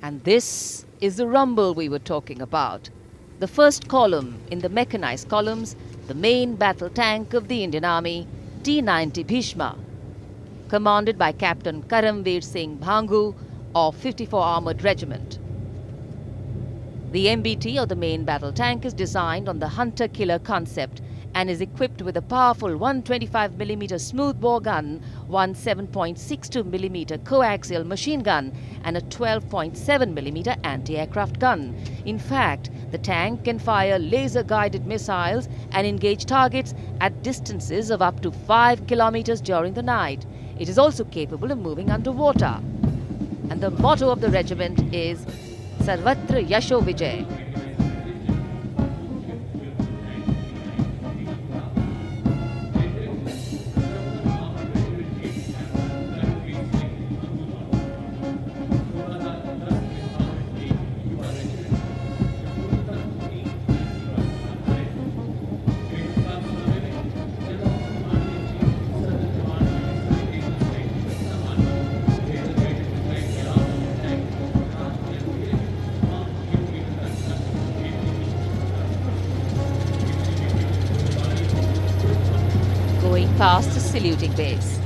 And this is the rumble we were talking about. The first column in the mechanized columns, the main battle tank of the Indian Army, T-90 Bhishma, commanded by Captain Karamveer Singh Bhangu of 54 Armoured Regiment. The MBT, or the main battle tank, is designed on the hunter-killer concept and is equipped with a powerful 125mm smoothbore gun, one 7.62mm coaxial machine gun and a 12.7mm anti-aircraft gun. In fact, the tank can fire laser-guided missiles and engage targets at distances of up to 5 kilometers during the night. It is also capable of moving underwater. And the motto of the regiment is Sarvatra Yasho Vijay. Going past the saluting base,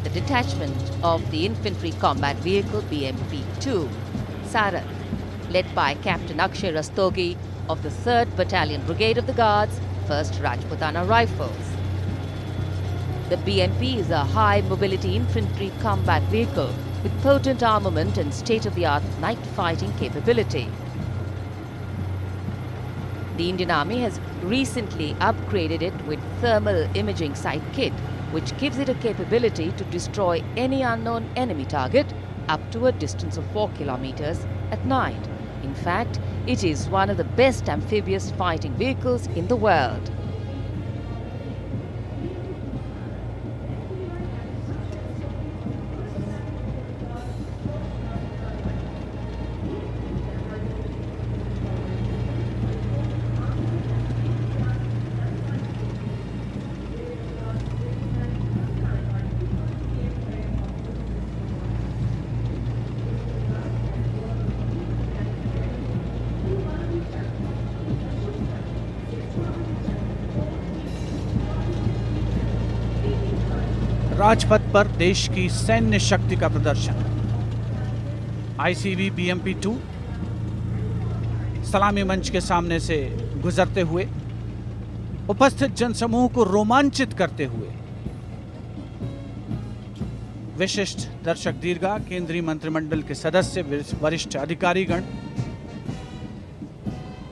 the detachment of the Infantry Combat Vehicle BMP-2, Sarath, led by Captain Akshay Rastogi of the 3rd Battalion Brigade of the Guards, 1st Rajputana Rifles. The BMP is a high-mobility infantry combat vehicle with potent armament and state-of-the-art night fighting capability. The Indian Army has recently upgraded it with thermal imaging sight kit, which gives it a capability to destroy any unknown enemy target up to a distance of 4 kilometers at night. In fact, it is one of the best amphibious fighting vehicles in the world. Rajpath पर देश की सैन्य शक्ति का प्रदर्शन। ICB बीएमपी-2 सलामी मंच के सामने से गुजरते हुए उपस्थित जनसमूह को रोमांचित करते हुए विशिष्ट दर्शक दीर्घा, केंद्रीय मंत्रिमंडल के सदस्य, वरिष्ठ अधिकारीगण,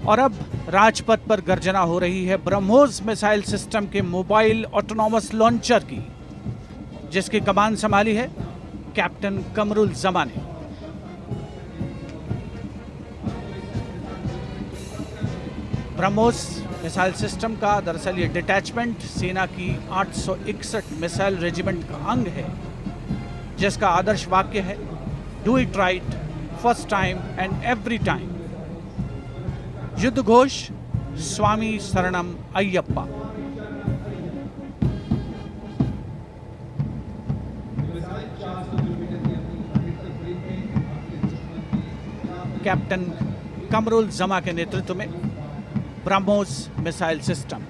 और अब राजपथ पर गर्जना हो रही है ब्रह्मोस मिसाइल सिस्टम के मोबाइल ऑटोनॉमस लॉन्चर की, जिसकी कमान संभाली है कैप्टन कमरुल जमा ने। ब्रह्मोस मिसाइल सिस्टम का दरअसल ये डिटैचमेंट सेना की 861 मिसाइल रेजिमेंट का अंग है, जिसका आदर्श वाक्य है do it right first time and every time. युद्ध घोष स्वामी शरणम अय्यप्पा। कैप्टन कमरुल जमा के नेतृत्व में ब्रह्मोस मिसाइल सिस्टम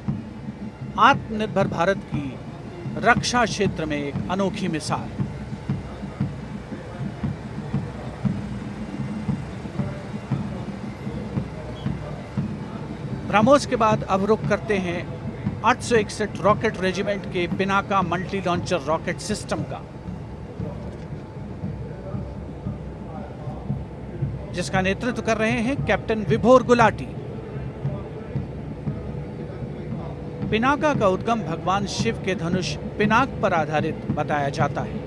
आत्मनिर्भर भारत की रक्षा क्षेत्र में एक अनोखी मिसाल। ब्रह्मोस के बाद अब रुख करते हैं 861 रॉकेट रेजिमेंट के Pinaka multi launcher rocket system का, जिसका नेतृत्व कर रहे हैं कैप्टन विभोर गुलाटी। पिनाका का उद्गम भगवान शिव के धनुष पिनाक पर आधारित बताया जाता है।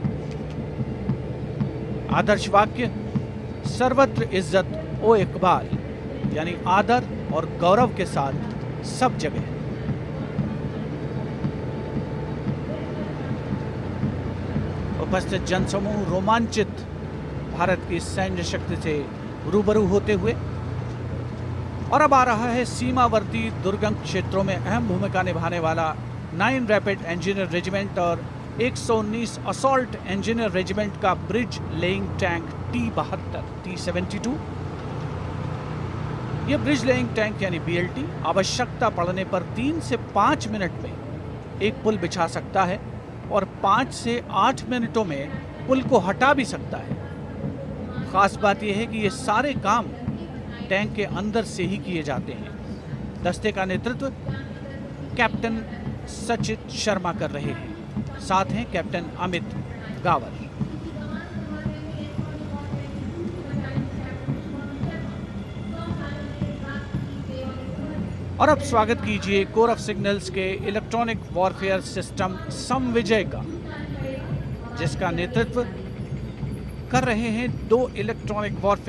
आदर्श वाक्य सर्वत्र इज्जत ओ इकबाल, यानी आदर और गौरव के साथ सब जगह। उपस्थित जनसमूह रोमांचित भारत की सैन्य शक्ति से रूबरू होते हुए, और अब आ रहा है सीमावर्ती दुर्गम क्षेत्रों में अहम भूमिका निभाने वाला 9 रैपिड इंजीनियर रेजिमेंट और 119 असॉल्ट इंजीनियर रेजिमेंट का ब्रिज लेइंग टैंक T-72 ये ब्रिज लेइंग टैंक यानी BLT आवश्यकता पड़ने पर 3 से 5 मिनट में एक पुल बिछा सकता है और 5 से 8 मिनटों में पुल को हटा भी सकता है। खास बात यह है कि ये सारे काम टैंक के अंदर से ही किए जाते हैं। दस्ते का नेतृत्व कैप्टन सचित शर्मा कर रहे हैं, साथ हैं कैप्टन अमित गावल। और अब स्वागत कीजिए कोर ऑफ सिग्नल्स के इलेक्ट्रॉनिक वॉरफेयर सिस्टम समविजय का, जिसका नेतृत्व कर रहे हैं 2 इलेक्ट्रॉनिक वॉरफेयर